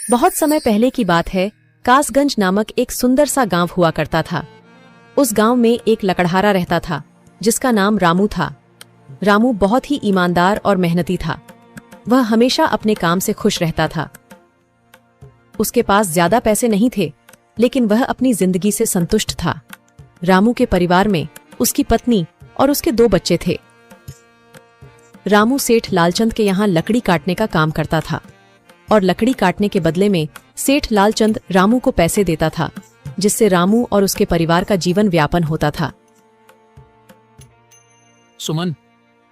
बहुत समय पहले की बात है। कासगंज नामक एक सुंदर सा गांव हुआ करता था। उस गांव में एक लकड़हारा रहता था जिसका नाम रामू था। रामू बहुत ही ईमानदार और मेहनती था। वह हमेशा अपने काम से खुश रहता था। उसके पास ज्यादा पैसे नहीं थे, लेकिन वह अपनी जिंदगी से संतुष्ट था। रामू के परिवार में उसकी पत्नी और उसके 2 बच्चे थे। रामू सेठ लालचंद के यहाँ लकड़ी काटने का काम करता था और लकड़ी काटने के बदले में सेठ लालचंद रामू को पैसे देता था, जिससे रामू और उसके परिवार का जीवन व्यापन होता था। सुमन,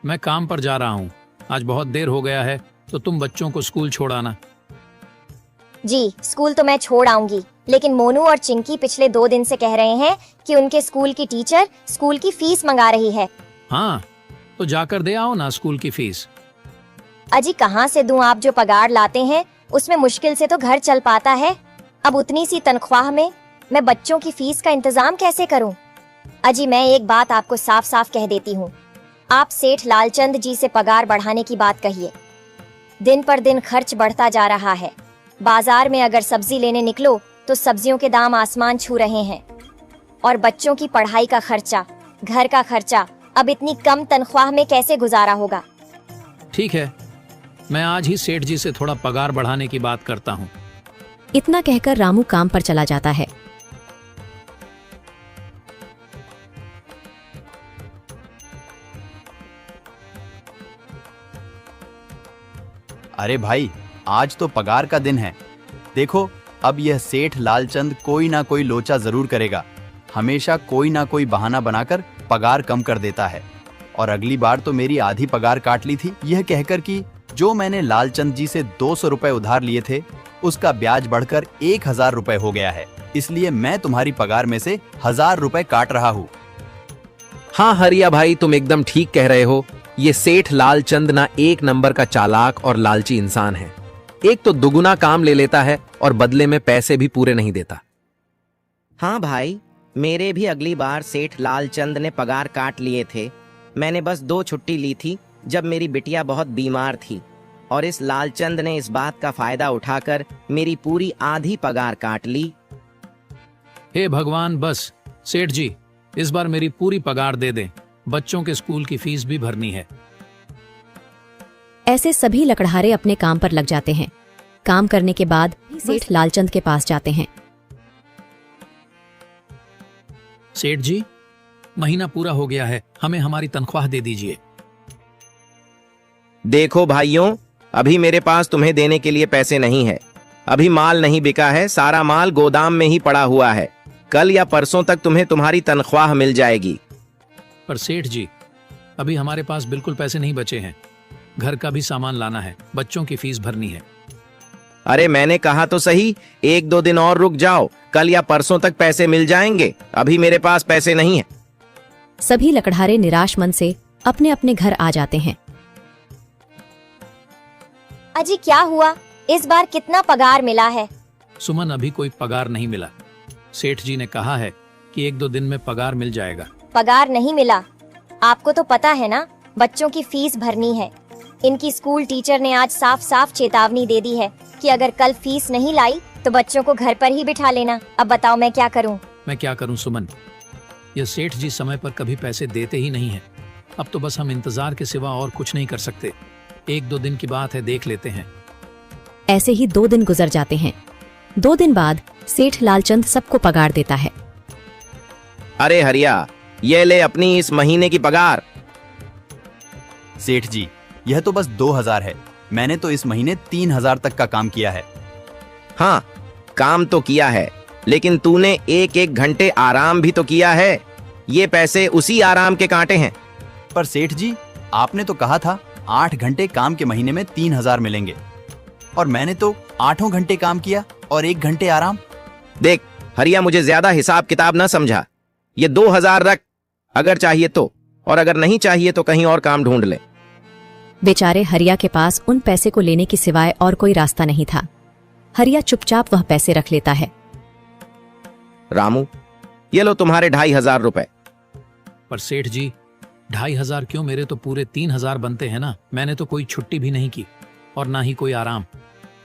मैं काम पर जा रहा हूँ। आज बहुत देर हो गया है, तो तुम बच्चों को स्कूल छोड़ आना। जी, स्कूल तो मैं छोड़ आऊंगी, लेकिन मोनू और चिंकी पिछले 2 दिन से कह रहे हैं कि उनके स्कूल की टीचर स्कूल की फीस मंगा रही है। हाँ, तो जाकर दे आओ ना स्कूल की फीस। अजी कहाँ से दूं? आप जो पगार लाते हैं उसमें मुश्किल से तो घर चल पाता है। अब उतनी सी तनख्वाह में मैं बच्चों की फीस का इंतजाम कैसे करूं? अजी मैं एक बात आपको साफ साफ कह देती हूँ, आप सेठ लालचंद जी से पगार बढ़ाने की बात कहिए। दिन पर दिन खर्च बढ़ता जा रहा है। बाजार में अगर सब्जी लेने निकलो तो सब्जियों के दाम आसमान छू रहे हैं, और बच्चों की पढ़ाई का खर्चा, घर का खर्चा अब इतनी कम तनख्वाह में कैसे गुजारा होगा? ठीक है, मैं आज ही सेठ जी से थोड़ा पगार बढ़ाने की बात करता हूँ। इतना कहकर रामू काम पर चला जाता है। अरे भाई, आज तो पगार का दिन है। देखो, अब यह सेठ लालचंद कोई ना कोई लोचा जरूर करेगा। हमेशा कोई ना कोई बहाना बनाकर पगार कम कर देता है। और अगली बार तो मेरी आधी पगार काट ली थी, यह कहकर कि जो मैंने लालचंद जी से 200 रुपए उधार लिए थे, उसका ब्याज बढ़कर 1000 रुपए हो गया है। इसलिए मैं तुम्हारी पगार में से 1000 रुपए काट रहा हूँ। हाँ हरिया भाई, तुम एकदम ठीक कह रहे हो। ये सेठ लालचंद ना एक नंबर का चालाक और लालची इंसान है। एक तो दुगुना काम ले लेता है और बदले में पैसे भी पूरे नहीं देता। हाँ भाई, मेरे भी अगली बार सेठ लालचंद ने पगार काट लिए थे। मैंने बस 2 छुट्टी ली थी जब मेरी बिटिया बहुत बीमार थी, और इस लालचंद ने इस बात का फायदा उठाकर मेरी पूरी आधी पगार काट ली। हे भगवान, बस सेठ जी इस बार मेरी पूरी पगार दे दें। बच्चों के स्कूल की फीस भी भरनी है। ऐसे सभी लकड़हारे अपने काम पर लग जाते हैं। काम करने के बाद सेठ लालचंद के पास जाते हैं। सेठ जी, महीना पूरा हो गया है, हमें हमारी तनख्वाह दे दीजिए। देखो भाइयों, अभी मेरे पास तुम्हें देने के लिए पैसे नहीं है। अभी माल नहीं बिका है, सारा माल गोदाम में ही पड़ा हुआ है। कल या परसों तक तुम्हें तुम्हारी तनख्वाह मिल जाएगी। पर सेठ जी, अभी हमारे पास बिल्कुल पैसे नहीं बचे हैं। घर का भी सामान लाना है, बच्चों की फीस भरनी है। अरे मैंने कहा तो सही, 1-2 दिन और रुक जाओ, कल या परसों तक पैसे मिल जाएंगे। अभी मेरे पास पैसे नहीं है। सभी लकड़हारे निराश मन से अपने अपने घर आ जाते हैं। अजी क्या हुआ? इस बार कितना पगार मिला है? सुमन, अभी कोई पगार नहीं मिला। सेठ जी ने कहा है कि 1-2 दिन में पगार मिल जाएगा। पगार नहीं मिला? आपको तो पता है ना, बच्चों की फीस भरनी है। इनकी स्कूल टीचर ने आज साफ साफ चेतावनी दे दी है कि अगर कल फीस नहीं लाई तो बच्चों को घर पर ही बिठा लेना। अब बताओ मैं क्या करूं? मैं क्या करूं सुमन, ये सेठ जी समय पर कभी पैसे देते ही नहीं है। अब तो बस हम इंतजार के सिवा और कुछ नहीं कर सकते। 1-2 दिन की बात है, देख लेते हैं। ऐसे ही 2 दिन गुजर जाते हैं। 2 दिन बाद सेठ लालचंद सबको पगार देता है। अरे हरिया, ये ले अपनी इस महीने की पगार। सेठ जी, यह तो बस 2000 है। मैंने तो इस महीने 3000 तक का काम किया है। हाँ, काम तो किया है, लेकिन तूने 1-1 घंटे आराम भी तो किया है। ये पैसे उसी आराम के कांटे हैं। पर सेठ जी, आपने तो कहा था 8 घंटे काम के महीने में 3000 मिलेंगे, और मैंने तो 8 घंटे काम किया और 1 घंटे आराम। देख हरिया, मुझे ज्यादा हिसाब किताब ना समझा। ये 2000 रख, अगर चाहिए तो, और अगर नहीं चाहिए तो कहीं और काम ढूंढ ले। बेचारे हरिया के पास उन पैसे को लेने की सिवाय और कोई रास्ता नहीं था। हरिया चुपचाप वह पैसे रख लेता है। रामू, ये लो तुम्हारे 2500 रुपए। पर सेठ जी, 2500 क्यों? मेरे तो पूरे 3000 बनते हैं ना। मैंने तो कोई छुट्टी भी नहीं की और ना ही कोई आराम।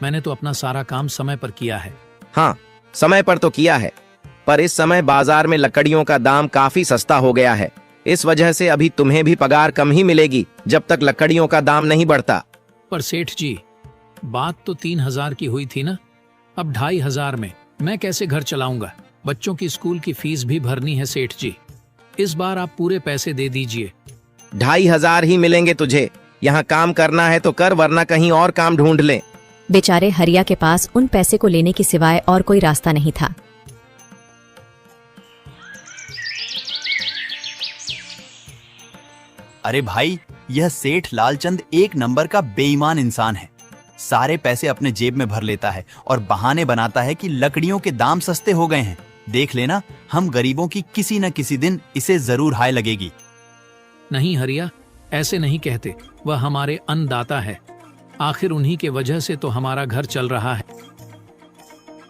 मैंने तो अपना सारा काम समय पर किया है। हाँ, समय पर तो किया है, पर इस समय बाजार में लकड़ियों का दाम काफी सस्ता हो गया है। इस वजह से अभी तुम्हें भी पगार कम ही मिलेगी जब तक लकड़ियों का दाम नहीं बढ़ता। पर सेठ जी, बात तो 3,000 की हुई थी ना, अब 2,500 में मैं कैसे घर चलाऊंगा? बच्चों की स्कूल की फीस भी भरनी है सेठ जी। इस बार आप पूरे पैसे दे दीजिए। 2,500 ही मिलेंगे तुझे। यहाँ काम करना है तो कर, वरना कहीं और काम ढूंढ ले। बेचारे हरिया के पास उन पैसे को लेने के सिवाय और कोई रास्ता नहीं था। अरे भाई, यह सेठ लालचंद एक नंबर का बेईमान इंसान है। सारे पैसे अपने जेब में भर लेता है और बहाने बनाता है कि लकड़ियों के दाम सस्ते हो गए हैं। देख लेना, हम गरीबों की किसी न किसी दिन इसे जरूर हाय लगेगी। नहीं हरिया, ऐसे नहीं कहते। वह हमारे अन्नदाता है। आखिर उन्हीं के वजह से तो हमारा घर चल रहा है।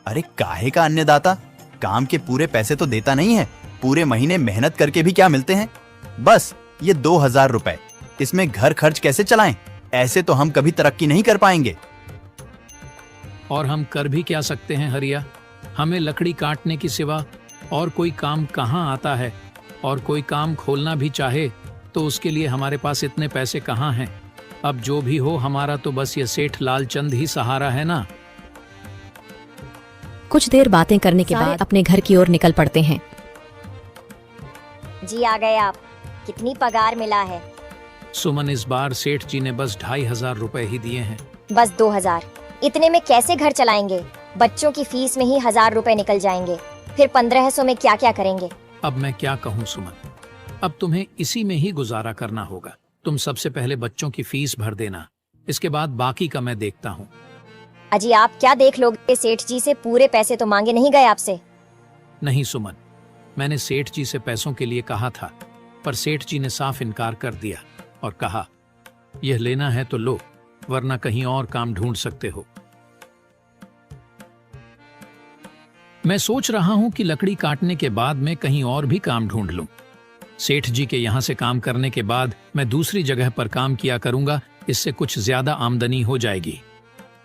अरे काहे का अन्नदाता? काम के पूरे पैसे तो देता नहीं है। पूरे महीने मेहनत करके भी क्या मिलते हैं? बस ये 2,000 रुपए। इसमें घर खर्च कैसे चलाएं? ऐसे तो हम कभी तरक्की नहीं कर पाएंगे। और हम कर भी क्या सकते हैं हरिया? हमें लकड़ी काटने की सिवा और कोई काम कहाँ आता है? और कोई काम खोलना भी चाहे तो उसके लिए हमारे पास इतने पैसे कहाँ हैं? अब जो भी हो, हमारा तो बस ये सेठ लालचंद ही सहारा है ना। कुछ देर बातें करने के बाद अपने घर की ओर निकल पड़ते हैं। जी आ गए आप। कितनी पगार मिला है? सुमन, इस बार सेठ जी ने बस 2,500 रुपए ही दिए हैं। बस 2,000? इतने में कैसे घर चलाएंगे? बच्चों की फीस में ही 1,000 रुपए निकल जाएंगे। फिर 1,500 में क्या क्या करेंगे? अब मैं क्या कहूँ सुमन, अब तुम्हें इसी में ही गुजारा करना होगा। तुम सबसे पहले बच्चों की फीस भर देना, इसके बाद बाकी का मैं देखता हूँ। अजी आप क्या देख लोगे? सेठ जी से पूरे पैसे तो मांगे नहीं गए आपसे? नहीं सुमन, मैंने सेठ जी से पैसों के लिए कहा था, पर सेठ जी ने साफ इनकार कर दिया और कहा, यह लेना है तो लो, वरना कहीं और काम ढूंढ सकते हो। मैं सोच रहा हूं कि लकड़ी काटने के बाद मैं कहीं और भी काम ढूंढ लूं। सेठ जी के यहां से काम करने के बाद मैं दूसरी जगह पर काम किया करूंगा, इससे कुछ ज्यादा आमदनी हो जाएगी।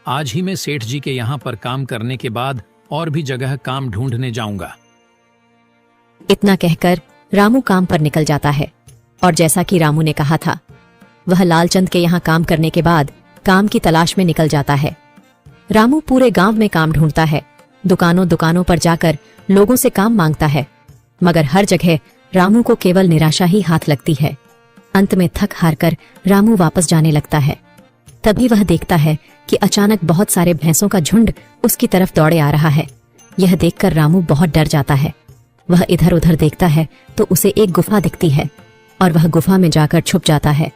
आज ही मैं सेठ जी के यहां पर काम करने के बाद और भी जगह काम ढूंढने जाऊंगा। इतना कहकर रामू काम पर निकल जाता है और जैसा कि रामू ने कहा था, वह लालचंद के यहाँ काम करने के बाद काम की तलाश में निकल जाता है। रामू पूरे गांव में काम ढूंढता है, दुकानों दुकानों पर जाकर लोगों से काम मांगता है, मगर हर जगह रामू को केवल निराशा ही हाथ लगती है। अंत में थक हार कर रामू वापस जाने लगता है। तभी वह देखता है कि अचानक बहुत सारे भैंसों का झुंड उसकी तरफ दौड़े आ रहा है। यह देखकर रामू बहुत डर जाता है। वह इधर उधर देखता है तो उसे एक गुफा दिखती है और वह गुफा में जाकर छुप जाता है।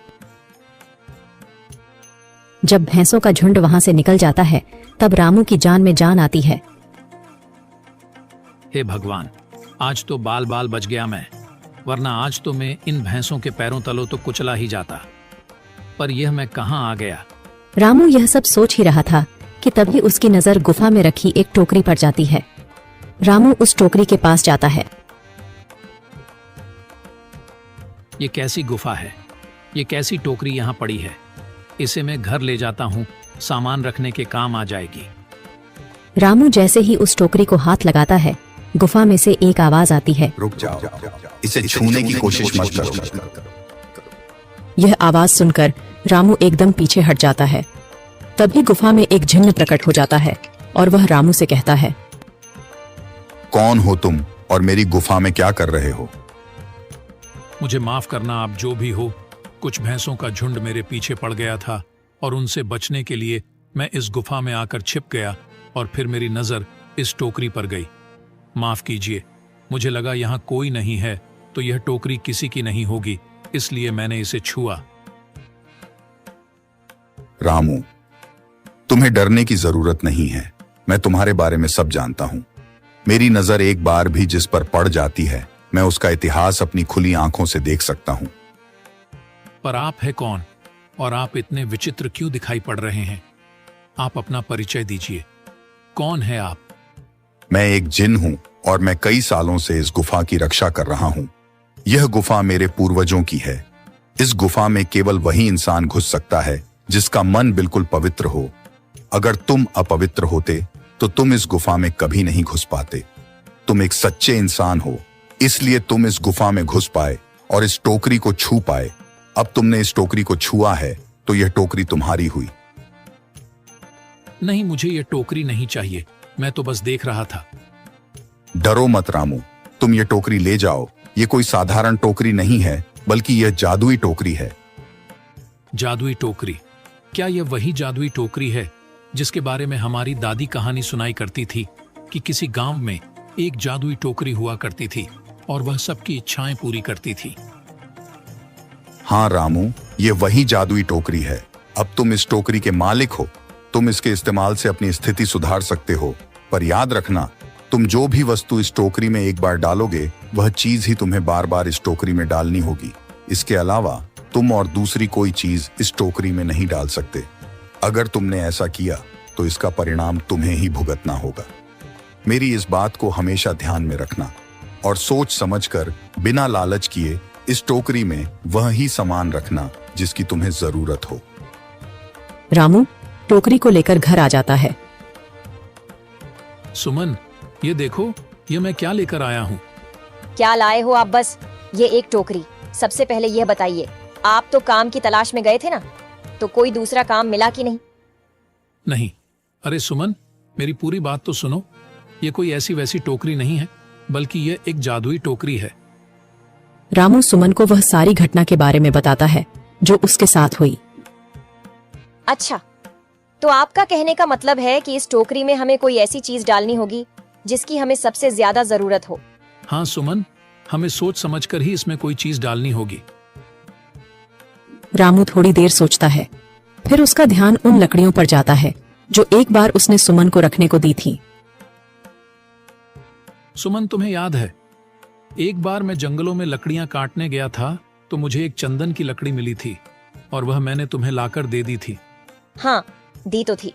जब भैंसों का झुंड वहां से निकल जाता है तब रामू की जान में जान आती है। हे भगवान, आज तो बाल बाल बच गया मैं, वरना आज तो मैं इन भैंसों के पैरों तलों तो कुचला ही जाता। पर यह मैं कहां आ गया? रामू यह सब सोच ही रहा था कि तभी उसकी नजर गुफा में रखी एक टोकरी पर जाती है। रामू उस टोकरी के पास जाता है। ये कैसी गुफा है? ये कैसी टोकरी यहाँ पड़ी है? इसे मैं घर ले जाता हूँ, सामान रखने के काम आ जाएगी। रामू जैसे ही उस टोकरी को हाथ लगाता है, गुफा में से एक आवाज आती है, रुक जाओ, इसे छूने की कोशिश मत करो। यह आवाज सुनकर रामू एकदम पीछे हट जाता है। तभी गुफा में एक जिन्न प्रकट हो जाता है और वह रामू से कहता है, कौन हो तुम और मेरी गुफा में क्या कर रहे हो? मुझे माफ करना, आप जो भी हो। कुछ भैंसों का झुंड मेरे पीछे पड़ गया था और उनसे बचने के लिए मैं इस गुफा में आकर छिप गया और फिर मेरी नजर इस टोकरी पर गई। माफ कीजिए, मुझे लगा यहाँ कोई नहीं है तो यह टोकरी किसी की नहीं होगी, इसलिए मैंने इसे छुआ। रामू, तुम्हें डरने की जरूरत नहीं है। मैं तुम्हारे बारे में सब जानता हूँ। मेरी नजर एक बार भी जिस पर पड़ जाती है, मैं उसका इतिहास अपनी खुली आंखों से देख सकता हूँ। पर आप है कौन और आप इतने विचित्र क्यों दिखाई पड़ रहे हैं? आप अपना परिचय दीजिए। कौन है आप? मैं एक जिन हूँ और मैं कई सालों से इस गुफा की रक्षा कर रहा हूँ। यह गुफा मेरे पूर्वजों की है। इस गुफा में केवल वही इंसान घुस सकता है जिसका मन बिल्कुल पवित्र हो। अगर तुम अपवित्र होते तो तुम इस गुफा में कभी नहीं घुस पाते। तुम एक सच्चे इंसान हो, इसलिए तुम इस गुफा में घुस पाए और इस टोकरी को छू पाए। अब तुमने इस टोकरी को छुआ है तो यह टोकरी तुम्हारी हुई। नहीं, मुझे ये टोकरी नहीं चाहिए, मैं तो बस देख रहा था। डरो मत रामू, तुम ये टोकरी ले जाओ। ये कोई साधारण टोकरी नहीं है, बल्कि यह जादुई टोकरी है। जादुई टोकरी? क्या यह वही जादुई टोकरी है जिसके बारे में हमारी दादी कहानी सुनाई करती थी कि किसी गांव में एक जादुई टोकरी हुआ करती थी और वह सबकी इच्छाएं पूरी करती थी? हाँ रामू, ये वही जादुई टोकरी है। अब तुम इस टोकरी के मालिक हो। तुम इसके इस्तेमाल से अपनी स्थिति सुधार सकते हो, पर याद रखना, तुम जो भी वस्तु इस टोकरी में एक बार डालोगे वह चीज ही तुम्हें बार बार इस टोकरी में डालनी होगी। इसके अलावा तुम और दूसरी कोई चीज इस टोकरी में नहीं डाल सकते। अगर तुमने ऐसा किया तो इसका परिणाम तुम्हें ही भुगतना होगा। मेरी इस बात को हमेशा ध्यान में रखना और सोच समझकर बिना लालच किए इस टोकरी में वह ही सामान रखना जिसकी तुम्हें जरूरत हो। रामू टोकरी को लेकर घर आ जाता है। सुमन, ये देखो, ये मैं क्या लेकर आया हूँ। क्या लाए हो आप? बस ये एक टोकरी। सबसे पहले यह बताइए, आप तो काम की तलाश में गए थे ना, तो कोई दूसरा काम मिला कि नहीं? नहीं। अरे सुमन, मेरी पूरी बात तो सुनो। ये कोई ऐसी वैसी टोकरी नहीं है, बल्कि यह एक जादुई टोकरी है। रामू सुमन को वह सारी घटना के बारे में बताता है जो उसके साथ हुई। अच्छा, तो आपका कहने का मतलब है कि इस टोकरी में हमें कोई ऐसी चीज डालनी होगी जिसकी हमें सबसे ज्यादा जरूरत हो। हाँ सुमन, हमें सोच समझकर ही इसमें कोई चीज डालनी होगी। रामू थोड़ी देर सोचता है, फिर उसका ध्यान उन लकड़ियों पर जाता है जो एक बार उसने सुमन को रखने को दी थी। सुमन, तुम्हें याद है, एक बार मैं जंगलों में लकड़ियां काटने गया था तो मुझे एक चंदन की लकड़ी मिली थी और वह मैंने तुम्हें लाकर दे दी थी। हाँ, दी तो थी।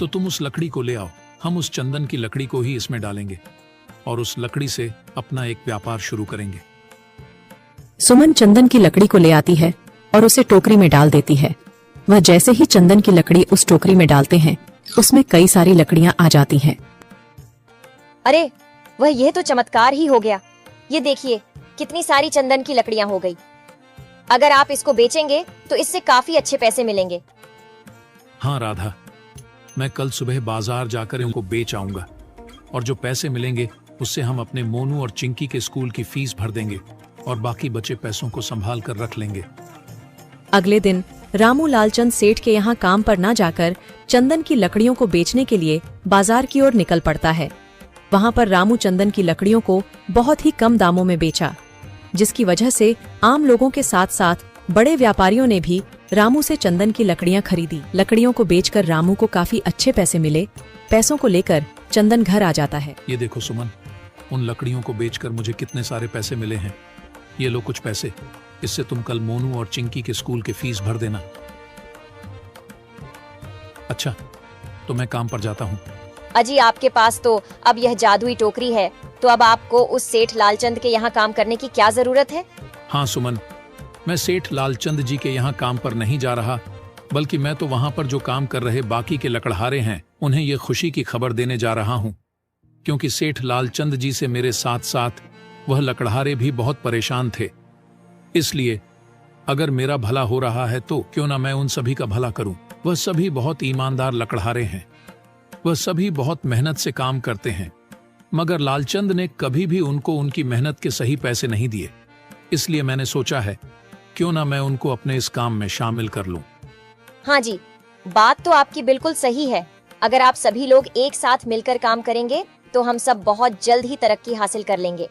तो तुम उस लकड़ी को ले आओ। हम उस चंदन की लकड़ी को ही इसमें डालेंगे और उस लकड़ी से अपना एक व्यापार शुरू करेंगे। सुमन चंदन की लकड़ी को ले आती है और उसे टोकरी में डाल देती है। वह जैसे ही चंदन की लकड़ी उस टोकरी में डालते हैं, उसमें कई सारी लकड़ियां आ जाती हैं। अरे वह, यह तो चमत्कार ही हो गया। ये देखिए, कितनी सारी चंदन की लकड़ियां हो गई। अगर आप इसको बेचेंगे तो इससे काफी अच्छे पैसे मिलेंगे। हाँ राधा, मैं कल सुबह बाजार जाकर इनको बेच आऊंगा और जो पैसे मिलेंगे उससे हम अपने मोनू और चिंकी के स्कूल की फीस भर देंगे और बाकी बचे पैसों को संभाल कर रख लेंगे। अगले दिन रामू लालचंद सेठ के यहाँ काम पर न जाकर चंदन की लकड़ियों को बेचने के लिए बाजार की ओर निकल पड़ता है। वहाँ पर रामू चंदन की लकड़ियों को बहुत ही कम दामों में बेचा, जिसकी वजह से आम लोगों के साथ साथ बड़े व्यापारियों ने भी रामू से चंदन की लकड़ियां खरीदी। लकड़ियों को बेचकर रामू को काफी अच्छे पैसे मिले। पैसों को लेकर चंदन घर आ जाता है। ये देखो सुमन, उन लकड़ियों को बेचकर मुझे कितने सारे पैसे मिले हैं। ये लो कुछ पैसे, इससे तुम कल मोनू और चिंकी के स्कूल के फीस भर देना। अच्छा, तो मैं काम पर जाता हूँ। अजी, आपके पास तो अब यह जादुई टोकरी है, तो अब आपको उस सेठ लालचंद के यहाँ काम करने की क्या जरूरत है? हाँ सुमन, मैं सेठ लालचंद जी के यहाँ काम पर नहीं जा रहा, बल्कि मैं तो वहां पर जो काम कर रहे बाकी के लकड़हारे हैं उन्हें ये खुशी की खबर देने जा रहा हूँ, क्योंकि सेठ लालचंद जी से मेरे साथ साथ वह लकड़हारे भी बहुत परेशान थे। इसलिए अगर मेरा भला हो रहा है तो क्यों ना मैं उन सभी का भला करूं। वह सभी बहुत ईमानदार लकड़हारे हैं, वह सभी बहुत मेहनत से काम करते हैं, मगर लालचंद ने कभी भी उनको उनकी मेहनत के सही पैसे नहीं दिए। इसलिए मैंने सोचा है क्यों ना मैं उनको अपने इस काम में शामिल कर लूं। हाँ जी, बात तो आपकी बिल्कुल सही है। अगर आप सभी लोग एक साथ मिलकर काम करेंगे तो हम सब बहुत जल्द ही तरक्की हासिल कर लेंगे।